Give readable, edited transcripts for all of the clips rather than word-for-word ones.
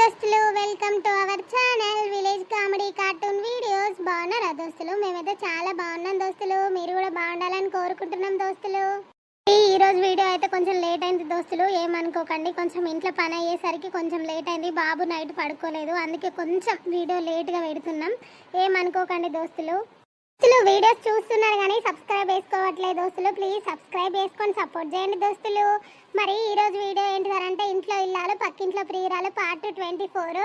దోస్తులు welcome to our channel village comedy cartoon videos. బాగున్నారా దోస్తులు? మేమైతే చాలా బాగున్నాం దోస్తులు. మీరు కూడా బాగుండాలని కోరుకుంటున్నాం దోస్తులు. ఈ రోజు వీడియో అయితే కొంచెం లేట్ అయింది దోస్తులు, ఏమనుకోకండి. కొంచెం ఇంట్లో పని అయ్యేసరికి కొంచెం లేట్ అయింది. బాబు నైట్ పడుకోలేదు, అందుకే కొంచెం వీడియో లేట్గా పెడుతున్నాం. ఏమనుకోకండి దోస్తులు. వీడియోస్ చూస్తున్నారు కానీ సబ్స్క్రైబ్ చేసుకోవట్లేదు దోస్తులు. ప్లీజ్ సబ్స్క్రైబ్ చేసుకొని సపోర్ట్ చేయండి దోస్తులు. మరి ఈ రోజు వీడియో ఏంటిదంటే ఇంట్లో ఇల్లాలు పక్కింట్లో ప్రియురాలు పార్ట్ 24.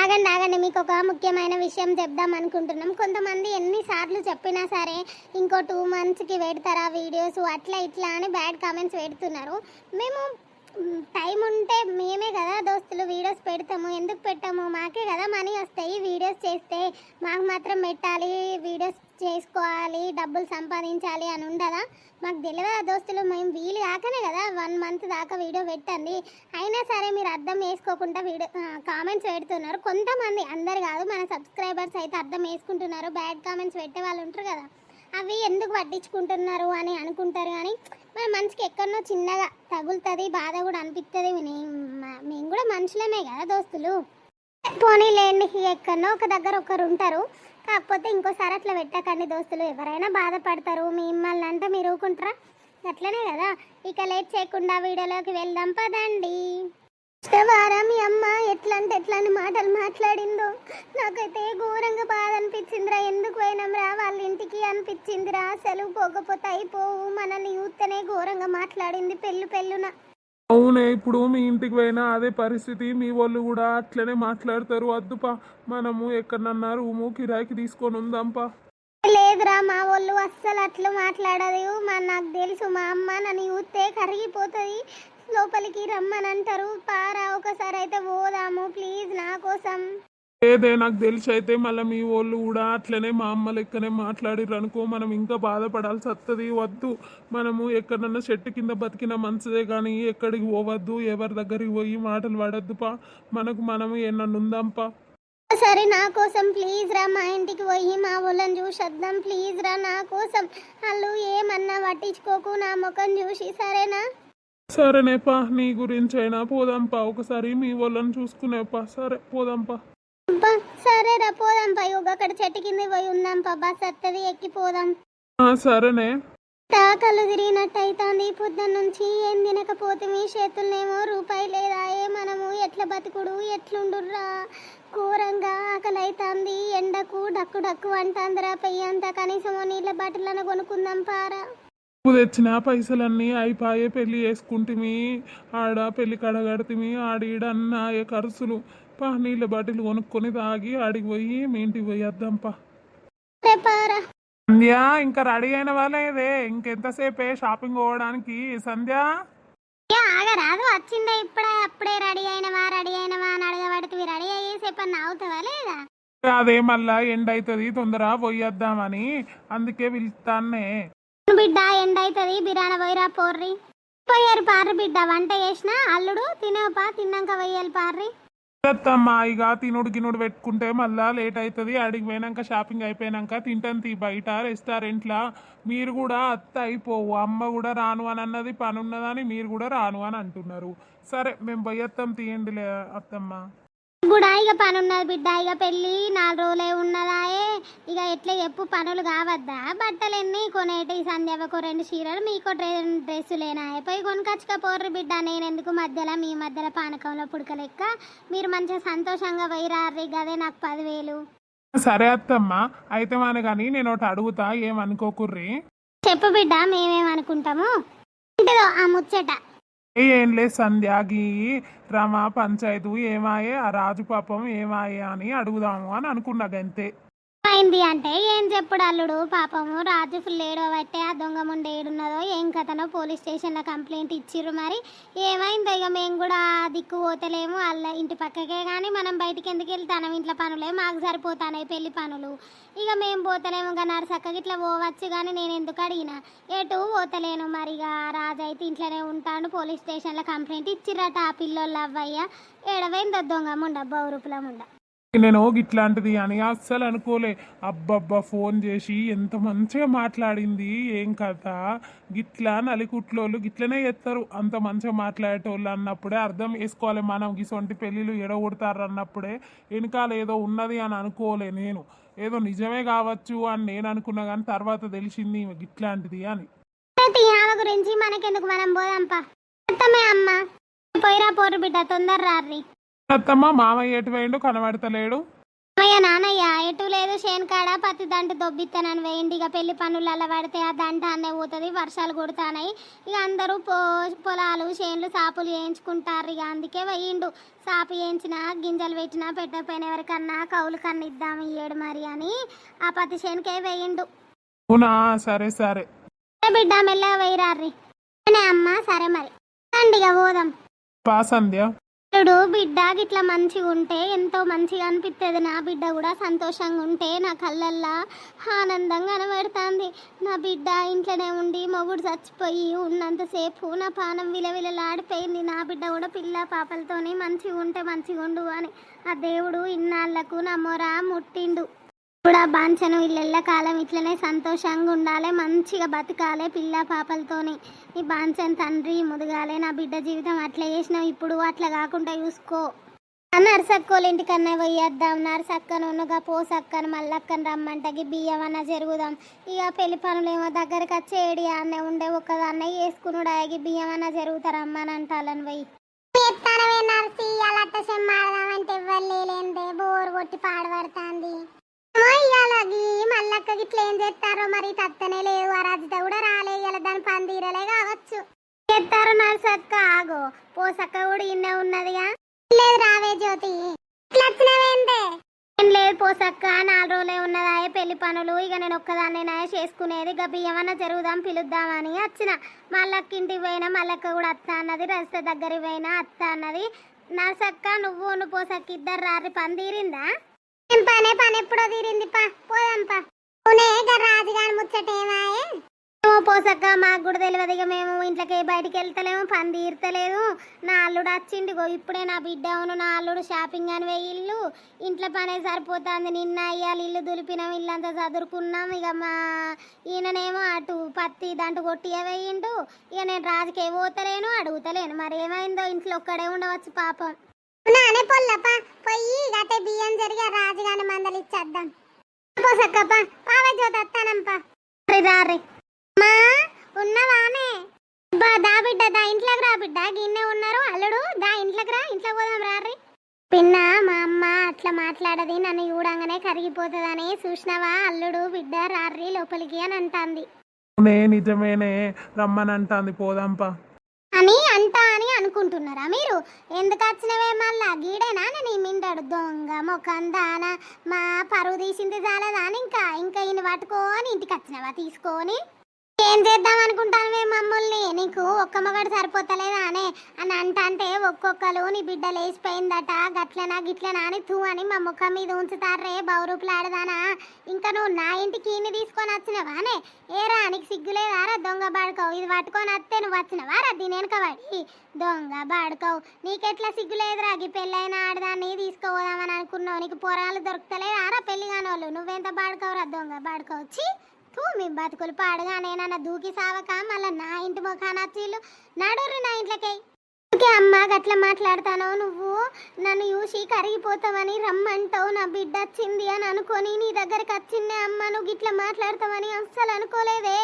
ఆగండి, మీకు ఒక ముఖ్యమైన విషయం చెప్దాం అనుకుంటున్నాం. కొంతమంది ఎన్నిసార్లు చెప్పినా సరే ఇంకో 2 monthsకి పెడతారా వీడియోస్ అట్లా ఇట్లా అని బ్యాడ్ కామెంట్స్ పెడుతున్నారు. మేము టైం ఉంటే మేమే కదా దోస్తులు వీడియోస్ పెడతాము. ఎందుకు పెట్టాము? మాకే కదా మనీ వస్తాయి. వీడియోస్ చేస్తే మాకు మాత్రం పెట్టాలి, వీడియోస్ చేసుకోవాలి, డబ్బులు సంపాదించాలి అని ఉండదా? మాకు తెలియదా దోస్తులు? మేము వీలు కాకనే కదా 1 month దాకా వీడియో పెట్టండి. అయినా సరే మీరు అర్థం వేసుకోకుండా వీడియో కామెంట్స్ పెడుతున్నారు. కొంతమంది, అందరు కాదు, మన సబ్స్క్రైబర్స్ అయితే అర్థం వేసుకుంటున్నారు. బ్యాడ్ కామెంట్స్ పెట్టే వాళ్ళు ఉంటారు కదా, అవి ఎందుకు పట్టించుకుంటున్నారు అని అనుకుంటారు. కానీ మన మనసుకి ఎక్కడనో చిన్నగా తగులుతుంది, బాధ కూడా అనిపిస్తుంది. మేము కూడా మనుషులమే కదా దోస్తులు. పోనీ లేండి, ఎక్కడనో ఒక దగ్గర ఒకరు ఉంటారు. కాకపోతే ఇంకోసారి అట్లా పెట్టకండి దోస్తులు. ఎవరైనా బాధపడతారు, మిమ్మల్ని అంటే మీరు ఊరుకుంటారా? అట్లనే కదా. ఇక లేట్ చేయకుండా వీడియోలోకి వెళ్దాం పదండి. వారం మీ అమ్మ ఎట్లాంటి మాటలు మాట్లాడిందో నాకైతే ఘోరంగా బాధ అనిపించిందిరా. ఎందుకు పోయినాంరా వాళ్ళ ఇంటికి అనిపించిందిరా. అసలు పోకపోతే అయిపోవు, మనల్ని యూత్తనే ఘోరంగా మాట్లాడింది పెళ్ళున. అవునే, ఇప్పుడు మీ ఇంటికి పోయినా అదే పరిస్థితి. మీ వాళ్ళు కూడా అట్లనే మాట్లాడతారు. వద్దుపా, మనము ఎక్కడన్నా రూము కిరాయికి తీసుకొని ఉందాంపా. లేదురా, మా వాళ్ళు అస్సలు అట్లా మాట్లాడదు. నాకు తెలుసు, మా అమ్మ నన్ను యూతే కరిగిపోతుంది, లోపలికి రమ్మని అంటారు. పారా ఒకసారి అయితే పోదాము ప్లీజ్ నా కోసం. ఏదే నాకు తెలిసి అయితే మళ్ళీ మీ వాళ్ళు కూడా అట్లనే మా అమ్మ లెక్కనే మాట్లాడిర్రు అనుకో, మనం ఇంకా బాధపడాల్సి వస్తుంది. వద్దు, మనము ఎక్కడన్నా చెట్టు కింద బతికిన మంచిదే కానీ ఎక్కడికి పోవద్దు, ఎవరి దగ్గరికి పోయి మాటలు పడద్దుపా. మనము ఏమన్నా ఉందాంపా. సరే నా కోసం ప్లీజ్ రా, మా ఇంటికి పోయి మా వాళ్ళని చూసొద్దాం ప్లీజ్ రా నా కోసం. వాళ్ళు ఏమన్నా పట్టించుకోకు, నా ముఖం చూసి, సరేనా? సరేనేపా, నీ గురించి అయినా పోదాంపా. ఒకసారి మీ వాళ్ళని చూసుకునేపా. సరే పోదాంపా. సరేరా పోదాంపా. అక్కడ చెట్టు కింద పోయి ఉందాంపా, బస్ వస్తుంది, ఎక్కిపోదాం. సరేనే. తాకలు తిరిగినట్టు అవుతుంది. పొద్దున్న నుంచి ఏం తినకపోతే మీ చేతుల్నేమో రూపాయి లేదా. మనము ఎట్లా బతుకుడు, ఎట్లుండుర్రా? ఘోరంగా ఆకలి అవుతుంది. ఎండకు డక్కు అంటాందిరా. పెయ్యంతా కనీసం నీళ్ళ బాటిల్లను కొనుక్కుందాం పారా. తెచ్చిన పైసలన్నీ అయిపోయే, పెళ్లి చేసుకుంటుమి, ఆడ పెళ్లి కడగడుతుమి, ఆడీడ అన్నాయే ఖర్చులు. పా, నీళ్ళ బాటిల్ కొనుక్కొని తాగి ఆడికి పోయి మీ ఇంటికి పోయి వద్దాంపా. సంధ్య ఇంకా రెడీ అయిన వాళ్ళేదే, ఇంకెంతసేపే షాపింగ్ పోవడానికి? సంధ్య ఆగరాదు, వచ్చిందే ఇప్పుడే. అప్పుడే రెడీ అయినవా అని అడగబడితే రెడీ అయ్యేసేపు అవుతావా లేదా? అదే మళ్ళా ఎండ్ అవుతుంది, తొందర పోయొద్దామని అందుకే పిలుస్తానే. బిడ్డ ఎండ్ అవుతుంది, బిర్యానీ పోయిరా పోర్రి. పోయారు పార్రి బిడ్డ. వంట చేసిన అల్లుడు తినపా, తిన్నాక పోయాలి పార్రి. అత్తమ్మా, ఇక తినుడు గినుడు పెట్టుకుంటే మళ్ళా లేట్ అవుతుంది. అడిగి పోయినాక షాపింగ్ అయిపోయినాక తింటాను బయట రెస్టారెంట్లా. మీరు కూడా అత్త అయిపోవు, అమ్మ కూడా రాను అని అన్నది, పని ఉన్నదని మీరు కూడా రాను అని అంటున్నారు. సరే మేము పోయేస్తాం, తీయండిలే అత్తమ్మ. కూడా ఇక పని ఉన్నది బిడ్డ. ఇక పెళ్ళి 4 రోజులే ఉన్నదాయే. ఇక ఎట్లా చెప్పు, పనులు కావద్దా? బట్టలన్నీ కొనేటి సంధ్యవకు 2 చీరలు, మీకు 2 డ్రెస్సులేనా? పోయి కొనుకొచ్చుకపోర్రు బిడ్డ. నేను ఎందుకు మధ్యలో మీ మధ్యలో పానకంలో పుడకలెక్క. మీరు మంచిగా సంతోషంగా పోయిరార్రి, గదే నాకు 10,000. సరే అత్తమ్మ, అయితే మన కానీ నేను ఒకటి అడుగుతా, ఏమనుకోకుర్రి. చెప్పు బిడ్డ, మేమేమనుకుంటాము ఆ ముచ్చట. ఏం లేదు సంధ్యాగి, రమ పంచాయతీ ఏమాయే, ఆ రాజు పాపం ఏమాయే అని అడుగుదాము అని అనుకున్నా గంతే. అయింది అంటే ఏం చెప్పుడు అల్లుడు? పాపము రాజు ఫుల్ ఏడవబట్టే ఆ దొంగ ముండే ఏడున్నదో ఏం కథనో పోలీస్ స్టేషన్లో కంప్లైంట్ ఇచ్చిర్రు. మరి ఏమైందో ఇక మేము కూడా దిక్కు పోతలేము. వాళ్ళ ఇంటి పక్కకే కానీ మనం బయటికి ఎందుకు వెళ్తాను? ఇంట్లో పనులే మాకు సరిపోతానే, పెళ్లి పనులు. ఇక మేము పోతలేము. ఇక నరసక్కకి ఇట్లా పోవచ్చు కానీ నేను ఎందుకు అడిగినా, ఎటు పోతలేను. మరి ఇక రాజు అయితే ఇంట్లోనే ఉంటాడు. పోలీస్ స్టేషన్లో కంప్లైంట్ ఇచ్చిర్రట ఆ పిల్లోళ్ళ అవ్వయ్య. ఏడవైందో దొంగ ముండ, బౌరుపుల ముండ. నేను గిట్లాంటిది అని అస్సలు అనుకోలే. అబ్బబ్బా ఫోన్ చేసి ఎంత మంచిగా మాట్లాడింది, ఏం కథ, గిట్లా నలికుట్లోళ్ళు గిట్లనే చేస్తారు, అంత మంచిగా మాట్లాడేటోళ్ళు అన్నప్పుడే అర్థం చేసుకోవాలి. మనం గిసొంటి పెళ్ళిళ్ళు ఎడగొడతారు అన్నప్పుడే వెనకాల ఏదో ఉన్నది అని అనుకోలే. నేను ఏదో నిజమే కావచ్చు అని నేను అనుకున్నా, కానీ తర్వాత తెలిసింది ఈమె గిట్లాంటిది అని. ఆమె గురించి మనకెందుకు, మనం పోదాంపా. అమ్మ పోయిరా పోరు బిడ్డ, తొందర రారి. అత్తమ్మ మామయ్య ఎటు వేయండు కనబడతలేడు. అయ్య నానయ్య ఎటు లేదు, చేనుకాడ పత్తి దంట దొబ్బిస్తానని వేయండి. ఇక పెళ్లి పనులు అలా పడితే ఆ దంట అనే పోతుంది, వర్షాలు కొడుతున్నాయి. ఇక అందరూ పొలాలు చేన్లు సాపులు వేయించుకుంటారు. ఇక అందుకే వేయిండు. సాపు వేయించిన గింజలు పెట్టినా పెట్టకపోయిన ఎవరికన్నా కౌలు కన్నా ఇద్దాము ఇయ్యడు మరి అని ఆ పత్తి చేనుకే వేయిండు. అవునా, సరే సరే బిడ్డ మెల్లగా వేయరారి. అమ్మ సరే మరి రండి ఇక పోదాం. పా సంధ్య. చూడు బిడ్డ గిట్లా మంచిగా ఉంటే ఎంతో మంచిగా అనిపిస్తుంది. నా బిడ్డ కూడా సంతోషంగా ఉంటే నా కళ్ళల్లా ఆనందంగా కనబడుతుంది. నా బిడ్డ ఇంట్లోనే ఉండి మొగుడు చచ్చిపోయి ఉన్నంతసేపు నా పానం విలవిలలాడిపోయింది. నా బిడ్డ కూడా పిల్ల పాపలతోని మంచిగా ఉంటే మంచిగా ఉండు అని ఆ దేవుడు ఇన్నాళ్లకు నా మొర ముట్టిండు. కూడా బాంచను ఇళ్ళెళ్ళ కాలం ఇట్లనే సంతోషంగా ఉండాలి, మంచిగా బతకాలి పిల్ల పాపలతోని. ఈ బాంచన్ తండ్రి ముదుగాలే. నా బిడ్డ జీవితం అట్లా చేసినావు, ఇప్పుడు అట్లా కాకుండా చూసుకో. నర్సక్కోళ్ళ ఇంటికన్నా పోయేద్దాం. నర్సక్కనుగా పోసక్కను మల్లక్కను రమ్మంటకి బియ్యం అన్న జరుగుదాం. ఇక పెళ్లి పనులు ఏమో దగ్గరికి వచ్చేడి అన్న ఉండే ఒక్కదాన్నే వేసుకున్నాడు. ఆగి బియ్యం అన్న జరుగుతారమ్మా అని అంటాలని పోయి బోర్ కొట్టి పాడబడుతుంది. మల్లక్క గిట్ల ఏం చేస్తారో మరి, తత్తనే లేవు. ఆ రాజిత కూడా రాలే, ఇలా దాని పని తీరలే కావచ్చు. చేస్తారు నర్సక్క. ఆగో పోసక్క కూడా ఇన్నే ఉన్నదిగా. లేదు రావే జ్యోతి, ఏం లేదు పోసక్క, 4 రోజులే ఉన్నదా పెళ్లి పనులు. ఇక నేను ఒక్కదాన్నేనా చేసుకునేది. ఇక బియ్యమన్నా జరుగుదాం పిలుద్దామని వచ్చిన. మల్లక్క ఇంటికి పోయినా మల్లక్క కూడా అత్త అన్నది. రజిత దగ్గరికి పోయినా అత్త అన్నది. నర్సక్క నువ్వు పోసక్క ఇద్దరు రారి. పని తీరిందా? పని ఎప్పుడో తీరింది. పోదాంపా. రాజుగాని ముచ్చటేమాయే పోసక్క, మాకు కూడా తెలియదు. ఇక మేము ఇంట్లోకి బయటికి వెళ్తలేము, పని తీర్తలేదు. నా అల్లుడు వచ్చిండిగో ఇప్పుడే. నా బిడ్డ అవును నా అల్లుడు షాపింగ్ అని ఇల్లు ఇంట్లో పనే సరిపోతుంది. నిన్న అయ్యాలి ఇల్లు దులిపినాం, ఇల్లంతా చదురుకున్నాం. ఇక మా ఈయననేమో అటు పత్తి దంటు కొట్టి వేయిండు. ఇక నేను రాజుకే పోతలేను, అడుగుతలేను. మరి ఏమైందో ఇంట్లో ఒక్కడే ఉండవచ్చు పాపం. నానే పొల్లపా పొయ్యి గతే బియ్యం జరిగి రాజుగాని మందలు ఇచ్చేద్దాం. పోసక్కప్ప పావే జ్యోతత్తానంపా. రారే మా ఉన్నవానే దా బిడ్డ, దా ఇంట్లోకి రా బిడ్డ. గిన్నె ఉన్నారు అల్లుడు, దా ఇంట్లోకి రా. ఇంట్లో పోదాం రారి. పిన్న మా అమ్మ అట్లా మాట్లాడది, నన్ను చూడంగానే కరిగిపోతుందని. చూసినవా అల్లుడు బిడ్డ రారి లోపలికి అని అంటాంది. నిజమేనే రమ్మని అంటాంది, పోదాంపా అని అంటా అని అనుకుంటున్నారా మీరు? ఎందుకు వచ్చినవే మళ్ళా గీడేనా నీ మింటాడు దొంగ మొకందాన. మా పరువు తీసింది చాలదా ఇంకా ఇంకా ఈయన పట్టుకోని ఇంటికి వచ్చినవా తీసుకొని? ఏం చేద్దాం అనుకుంటాను మమ్మల్ని? నీకు ఒక్క మగడు సరిపోతలేదా అని అంటే ఒక్కొక్కరు నీ బిడ్డ లేచిపోయిందట గట్లనా గిట్లనా అని తూ అని మా ముఖం మీద ఉంచుతారే బౌరూపులాడదానా. ఇంకా నువ్వు నా ఇంటికి ఈయన్ని తీసుకొని వచ్చినవానే? ఏరా నీకు సిగ్గులేదారా దొంగ బాడుకోవు? ఇది పట్టుకొని వస్తే నువ్వు వచ్చినవారా దీని వెనక పడి? దొంగ బాడుకోవు, నీకెట్లా సిగ్గులేదురా? ఈ పెళ్ళైన ఆడదాన్ని తీసుకోపోదామని అనుకున్నావు. నీకు పొరాలు దొరుకుతలేదారా పెళ్లి కానోళ్ళు? నువ్వెంత బాడుకోవురా దొంగ బాడుకోవచ్చి. మీ బతుకులు పాడుగా నేనన్నా దూకి సావక మళ్ళీ నా ఇంటి ముఖాన చీళ్ళు నడురు నా ఇంట్లోకి. అమ్మ గట్లా మాట్లాడతానో నువ్వు? నన్ను చూసి కరిగిపోతావని రమ్మంటావు. నా బిడ్డ వచ్చింది అని అనుకొని నీ దగ్గరికి వచ్చిందే అమ్మ. నువ్వు గిట్లా మాట్లాడతావని అస్సలు అనుకోలేదే.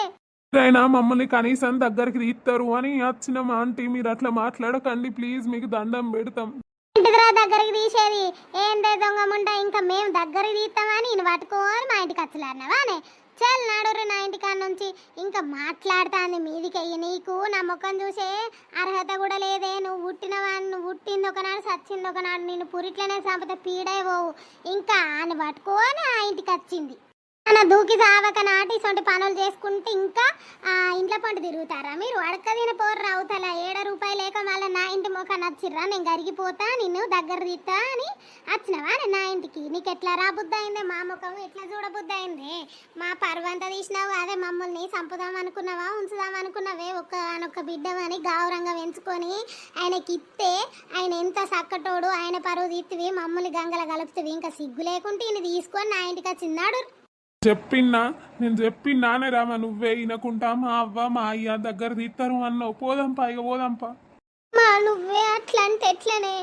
అయినా మమ్మల్ని కనీసం దగ్గరికి తీస్తారు అని వచ్చిన ఆంటీ, మీరు అట్లా మాట్లాడకండి ప్లీజ్, మీకు దండం పెడతాం. ఇంటిదిరా దగ్గరికి తీసేది ఏందే దొంగ ముండ? ఇంకా మేము దగ్గరికి తీస్తామని నేను పట్టుకోని మా ఇంటికి వచ్చలాడినావానే? చల్ నాడురు నా ఇంటికాడ నుంచి. ఇంకా మాట్లాడుతాంది మీదికయ్యి. నీకు నా ముఖం చూసే అర్హత కూడా లేదే. నువ్వు పుట్టినవాడిని, నువ్వు పుట్టింది ఒకనాడు చచ్చింది ఒకనాడు. నేను పురిట్లనే సంపద పీడే పోవు. ఇంకా అని పట్టుకోని ఆ ఇంటికి వచ్చింది. మన దూకి సావక నాటి సొంటి పనులు చేసుకుంటే ఇంకా ఇంట్లో పంట తిరుగుతారా మీరు? అడకదిన పోర్రా అవతల 7 రూపాయలు లేక మళ్ళీ నా ఇంటి ముఖం నచ్చిర్రా? నేను కరిగిపోతా, నిన్ను దగ్గర తీస్తా అని వచ్చినవా నా ఇంటికి? నీకు ఎట్లా రాబుద్ది అయింది? మా ముఖం ఎట్లా చూడబుద్ది అయింది? మా పరువంతా తీసినావు. అదే మమ్మల్ని చంపుదాం అనుకున్నావా, ఉంచుదాం అనుకున్నావే? ఒక్క బిడ్డమని గౌరవంగా పెంచుకొని ఆయనకి ఇస్తే ఆయన ఎంత చక్కటోడు, ఆయన పరువు తీర్తివి, మమ్మల్ని గంగల కలుపుతుంది. ఇంకా సిగ్గు లేకుంటే ఈయన తీసుకొని నా ఇంటికి వచ్చిన్నాడు. నేను చెప్పిన్నానే రామా, నువ్వే వినకుంటా మా అవ్వ మా అయ్య దగ్గర తీస్తారు అన్నావు. పోదాంపా, ఇక పోదాంపా. మా నువ్వే అట్లా అంటే ఎట్లనే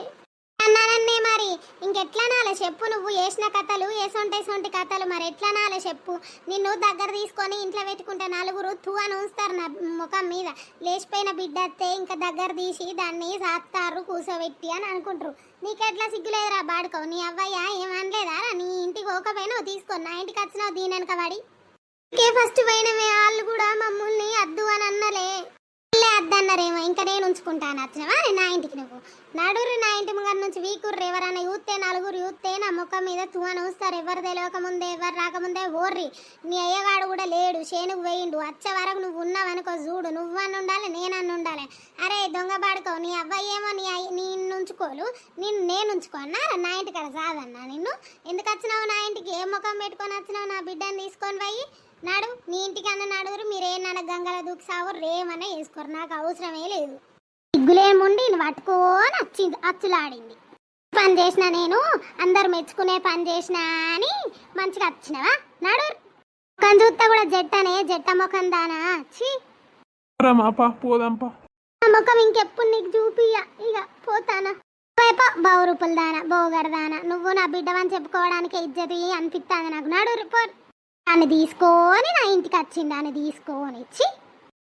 అన్నానన్నే. మరి ఇంకెట్లా నాలే చెప్పు? నువ్వు వేసిన కథలు ఏసొంటి కథలు మరి ఎట్లా నాలే చెప్పు? నిన్ను దగ్గర తీసుకొని ఇంట్లో పెట్టుకుంటే నలుగురు తూ అని ఉంచుతారు నా ముఖం మీద. లేచిపోయిన బిడ్డ వస్తే ఇంకా దగ్గర తీసి దాన్ని సాత్తారు కూసోబెట్టి అని అనుకుంటారు. నీకెట్లా సిగ్గులేదురా బాడుకోవు? నీ అవ్వయ్య ఏమనలేదా? నీ ఇంటికి పోకపోయినావు, తీసుకొని నా ఇంటికి వచ్చినావు దీని వెనక పడి. ఫస్ట్ పోయినవే వాళ్ళు కూడా మమ్మల్ని అద్దు అని అన్నలే. అద్దన్నారేమో, ఇంకా నేను ఉంచుకుంటాను. వచ్చినవా నా ఇంటికి? నువ్వు నడురు నా ఇంటి ముంగర నుంచి వీకుర్రు. ఎవరైనా యూత్తే నలుగురు యూత్తే నా ముఖం మీద తువ్వను వస్తారు. ఎవరు తెలియకముందే ఎవరు రాకముందే ఓర్రి. నీ అయ్యగాడు కూడా లేడు, శేనుకు వేయిండు. వచ్చే వరకు నువ్వు ఉన్నావనుకో చూడు, నువ్వని ఉండాలి నేనన్ను ఉండాలి. అరే దొంగ పాడుకో, నీ అబ్బాయి ఏమో నిన్ను ఉంచుకోలు, నేను ఉంచుకోన్నా నా ఇంటికి సాదన్నా నిన్ను. ఎందుకు వచ్చినావు నా ఇంటికి? ఏ ముఖం పెట్టుకొని వచ్చినావు? నా బిడ్డని తీసుకొని పోయి నాడు నీ ఇంటికన్నా నడుగురు. మీరేమన్నా గంగల దూకుసావు, రేమన్నా వేసుకోరు, నాకు అవసరమే లేదు. సిగ్గులేముండి పట్టుకోని అచ్చులాడింది. పని చేసిన నేను, అందరు మెచ్చుకునే పని చేసిన అని మంచిగా వచ్చినవా? నడురు ముఖం చూస్తే కూడా జట్ట ముఖం దానా? పోదాంపా. ముఖం ఇంకెప్పుడు నీకు చూపియ్య. ఇక పోతానా? బావు రూపాయలు దానా, బోగడదానా? నువ్వు నా బిడ్డవని చెప్పుకోవడానికి ఇజ్జతి అనిపిస్తుంది నాకు. నడురు పో. దాన్ని తీసుకొని నా ఇంటికి వచ్చింది, దాన్ని తీసుకొని ఇచ్చి.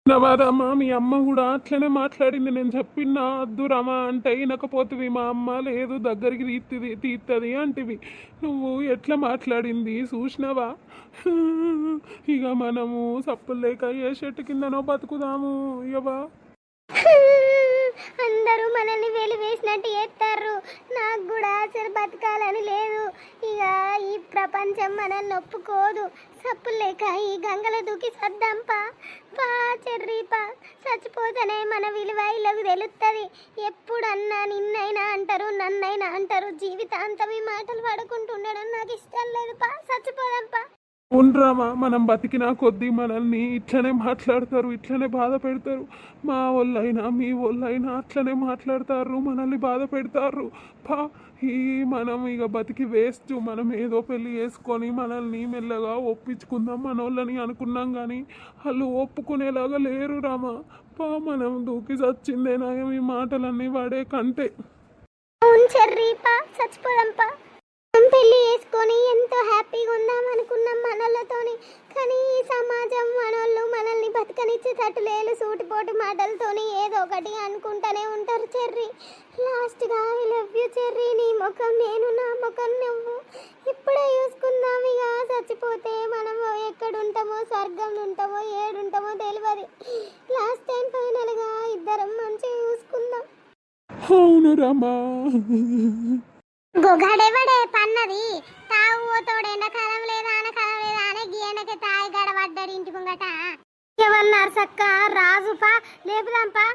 నవారమ్మా, మీ అమ్మ కూడా అట్లనే మాట్లాడింది. నేను చెప్పినా అద్దు రమా అంటే వినకపోతుంది. మా అమ్మ లేదు దగ్గరికి తీస్తుంది అంటివి. నువ్వు ఎట్లా మాట్లాడింది చూసినావా? ఇక మనము సప్పులు లేక ఏ చెట్టు కిందనో బతుకుదాము. ఇవా అందరూ మనల్ని వెలివేసినట్టు చేస్తారు. నాకు కూడా అసలు బతకాలని లేదు. ఇక ఈ ప్రపంచం మనల్ని ఒప్పుకోదు. సప్పులు లేక ఈ గంగల దూకి సద్దాంపా. పా చెర్రీపా, చచ్చిపోతేనే మన విలువ ఇలాగ తెలుస్తుంది. ఎప్పుడన్నా నిన్నైనా అంటారు, నన్నైనా అంటారు. జీవితాంతం ఈ మాటలు పడుకుంటుండడం నాకు ఇష్టం లేదు. పా చచ్చిపోదాంపా. ఉండ్రామా, మనం బతికినా కొద్దీ మనల్ని ఇట్లనే మాట్లాడతారు, ఇట్లనే బాధ పెడతారు. మా వాళ్ళైనా మీ వాళ్ళైనా అట్లనే మాట్లాడతారు, మనల్ని బాధ పెడతారు. మనం ఇక బతికి వేస్ట్. మనం ఏదో పెళ్ళి చేసుకొని మనల్ని మెల్లగా ఒప్పించుకుందాం మన వాళ్ళని అనుకున్నాం, కానీ వాళ్ళు ఒప్పుకునేలాగా లేరు రామా. మనం దూకి చచ్చిందేనా ఈ మాటలన్నీ వాడే కంటే. చచ్చిపోదాంపా. పెళ్లి చేసుకొని ఎంతో హ్యాపీగా ఉందాం అనుకున్నాం మనోళ్ళతోని. కానీ ఈ సమాజం మనోళ్ళు మనల్ని బతకనిచ్చేటట్టు లేలు. సూటిపోటు మాటలతోని ఏదో ఒకటి అనుకుంటూనే ఉంటారు చెర్రీ. లాస్ట్గా ఐ లవ్ యూ చెర్రీ. నీ ముఖం నేను, నా ముఖం నువ్వు. ఇప్పుడే చూసుకుందాం. ఇక చచ్చిపోతే మనం ఎక్కడుంటామో, స్వర్గంలో ఉంటామో ఏడుంటామో తెలియదు. లాస్ట్ టైం ఫైనల్గా ఇద్దరం మంచిగా చూసుకుందాం. అవును రామా. గొగడెవడే పన్నది? తావు తోడు ఎండాకాలం లేదా ఆనకాలం లేదా అనే గీయనకి తాయి గడబడ్డాడు ఇంటి ముంగట. ఏమన్నారు సక్క? రాజుపా లేపుదాంపా.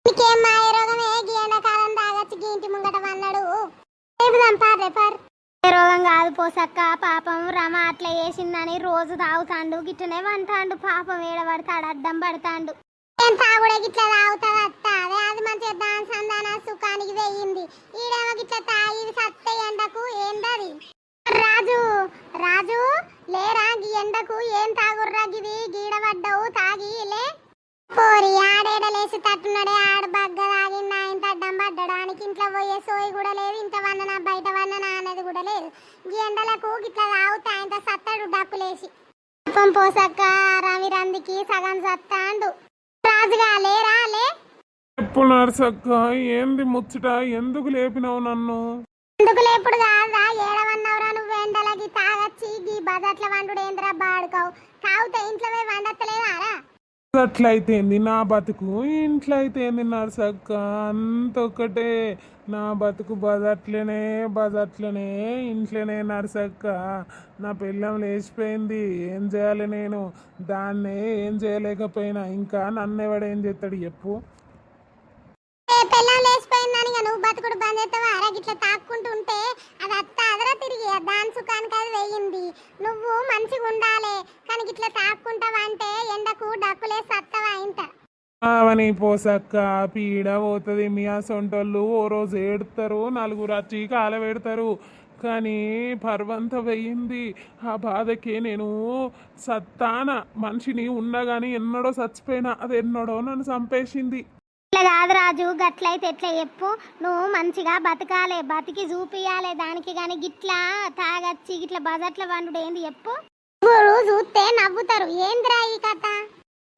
నీకేం మాయ రోగమే? గీయనకాలం తాగచ్చి గీ ఇంటి ముంగట అన్నాడు. లేపుదాంపా రేపర్. ఏ రోగం కాదు పోసక్క. పాపం రమ అట్లా వేసిందని రోజు తాగుతాండు, గిట్టనే వంటాండు. పాపం ఏడబడతాడు, అడ్డం పడతాండు. ఏం తాగుడే గిట్లా తాగుతుంది అత్త? అదే అది మంచిగా దాని సందాన సుఖానికి వెయ్యింది. ఈడేమో గిట్లా తాగి సత్తే ఎండకు ఏందది? రాజు లేరా? గీ ఎండకు ఏం తాగుర్రా? గిది గీడబడ్డావు తాగి లే. పోరి ఆడేడలేసి తట్టున్నాడే. ఆడ బగ్గ తాగిందా? ఇంత అడ్డం పడ్డడానికి ఇంట్లో పోయే సోయి కూడా లేదు. ఇంత వన్ననా బయట వన్ననా అనేది కూడా లేదు. గీ ఎండలకు గిట్లా తాగుతా ఇంత సత్తాడు డక్కులేసి. పాపం పోసక్క రవి రందికి సగం సత్తాండు. రాజుగా లేరా? లే. ఎప్పుడు నర్సక్క, ఏంది ముచ్చట? ఎందుకు లేపినావు నన్ను? ఎందుకు లేపుడు కాదా? ఏడవన్నవరా నువ్వు? ఎండలకి తాగచ్చి గీ బజాట్ల వండు ఏంద్రా బాడుకావు? తాగుతే ఇంట్లో వండత్తలేదారా? అట్లయితేంది నా బతుకు, ఇంట్లో అయితేంది నర్సక్క. అంతొక్కటే నా బతుకు. బజట్లనే ఇంట్లోనే నర్సక్క. నా పిల్లం లేచిపోయింది. ఏం చేయాలి నేను? దాన్నే ఏం చేయలేకపోయినా ఇంకా నన్ను ఎవడేం చేస్తాడు చెప్పు? పిల్లం లేచిపోయిందని నువ్వు బతుకుడు బంద్ చేస్తావా? గిట్లా తాక్కుంటూ ఉంటే అది ఏమని పోసక్క పీడ పోతుంది మీ సొంటోళ్ళు ఓ రోజు ఏడుతారు నలుగురు వచ్చి కాల పెడతారు కానీ పర్వంత వెయ్యింది ఆ బాధకి నేను సత్తాన మనిషిని ఉన్నా కానీ ఎన్నడో చచ్చిపోయినా అది ఎన్నడో నన్ను చంపేసింది. ఇట్లా కాదు రాజు, గట్లయితే ఎట్లా చెప్పు? నువ్వు మంచిగా బతకాలే, బతికి చూపియాలే దానికి. కానీ గిట్లా తాగచ్చి గిట్లా బజట్ల వండు ఏంది చెప్పు? చూస్తే నవ్వుతారు. ఏందిరా ఈ కథ?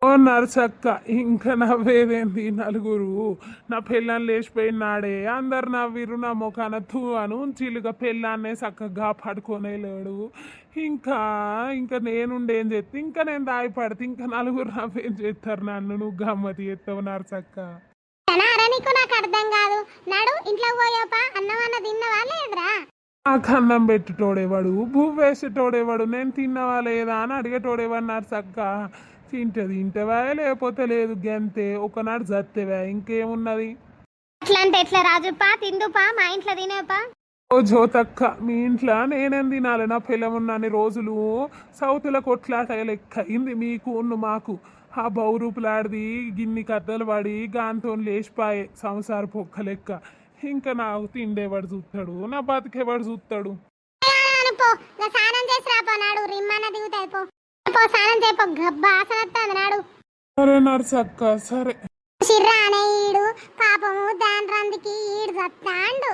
ఓ నర్సక్క ఇంకా నవ్వేదేంది? నలుగురు నా పెళ్ళాన్ని లేచిపోయినాడే అందరు నవ్విరు నా ముఖాన తూ అను చిలుగా పెళ్ళాన్నే చక్కగా పడుకోనేలేడు. ఇంకా ఇంకా నేనుండేం చేస్తే ఇంకా నేను దాయపడితే ఇంకా నలుగురు నవ్వేం చేస్తారు నన్ను. నువ్వు గమ్మతి చేస్తావు నర్సక్క. నీకు నాకు అర్థం కాదు. నడు ఇంట్లో పోయోపా. అన్నం అన్న తిన్నవా లేదురా? ఆ కన్నం పెట్టుటోడేవాడు భూమి వేసేటోడేవాడు నేను తిన్నవా లేదా అని అడిగేటోడేవాడు నర్సక్క. తింటవా లేకపోతే లేదు గంతే ఒకనాడు జత్తేవా ఇంకేమున్నది. ఎట్లా అంటే ఎట్లా రాజుపా? తిందుపా, మా ఇంట్లో తినేపా. ఓ జోతక్క మీ ఇంట్లో నేనేం తినాలి? నా పిల్లమున్నన్ని రోజులు సౌతుల కొట్లాట లెక్క అయింది మీకు మాకు. ఆ బౌరూపులాడిది గిన్ని కథలు పడి గాంతో లేచిపాయే సంసార పొక్క లెక్క. ఇంకా నాకు తిండేవాడు చూస్తాడు, నా బతికేవాడు చూస్తాడు. స్నానం చేసి రాపో, నాడు రిమ్మన్న దిగుతాయి. పో స్నానం చేయపో, గబ్బాసన వస్తుంది నాడు. సరే నర్సక్క సరే. చిర్రా అనే ఈడు పాపము దాని రందికి ఈడు చస్తాండు.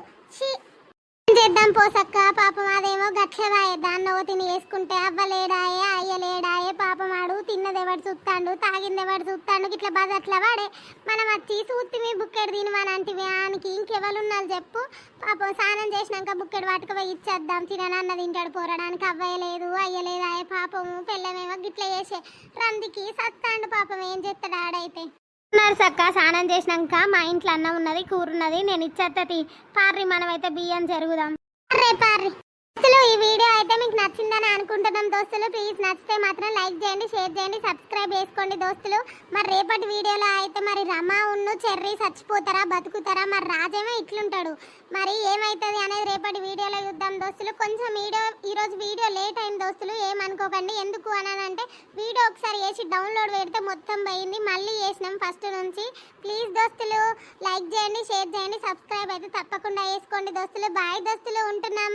చేద్దాం పోసక్క. పాపం అదేమో గట్లవాయే దాన్ని తిని వేసుకుంటే అవ్వలేడాయే అయ్యలేడాయే. పాపం ఆడు తిన్నదెవడు చూస్తాడు, తాగిందెవడు చూస్తాడు. ఇట్లా బాధ అట్లా వాడే. మనం వచ్చి సూత్తిమి బుక్కెడు తినమనంటివి ఆనికి ఇంకెవరున్నారు చెప్పు? పాపం స్నానం చేసినాక బుక్కెడు వాటికి ఇచ్చేద్దాం తిననన్న తింటాడు పోరడానికి. అవ్వయలేదు అయ్యలేదాయే. పాపము పిల్లమేమో గిట్ల చేసే రందికి సత్తాండు. పాపం ఏం చేస్తాడు ఆడైతే. నర్సక్క స్నానం చేసినాక మా ఇంట్లో అన్నం ఉన్నది, కూర ఉన్నది, నేను ఇచ్చేత్తది. పార్రి మనమైతే బియ్యం జరుగుదాం. పార్రి ఈ వీడియో అయితే మీకు నచ్చిందని అనుకుంటున్నాం దోస్తులు. ప్లీజ్ నచ్చితే మాత్రం లైక్ చేయండి, షేర్ చేయండి, సబ్స్క్రైబ్ చేసుకోండి దోస్తులు. మరి రేపటి వీడియోలో అయితే మరి రమా ఉన్ను చెర్రీ చచ్చిపోతారా బతుకుతారా? మరి రాజేమో ఇట్లుంటాడు. మరి ఏమైతుంది అనేది రేపటి వీడియోలో చూద్దాం దోస్తులు. కొంచెం ఈరోజు వీడియో లేట్ అయింది దోస్తులు, ఏమనుకోకండి. ఎందుకు అనంటే వీడియో ఒకసారి వేసి డౌన్లోడ్ పెడితే మొత్తం పోయింది, మళ్ళీ వేసినాం ఫస్ట్ నుంచి. ప్లీజ్ దోస్తులు లైక్ చేయండి, షేర్ చేయండి, సబ్స్క్రైబ్ అయితే తప్పకుండా వేసుకోండి దోస్తులు. బాయ్ దోస్తులు, ఉంటున్నాం.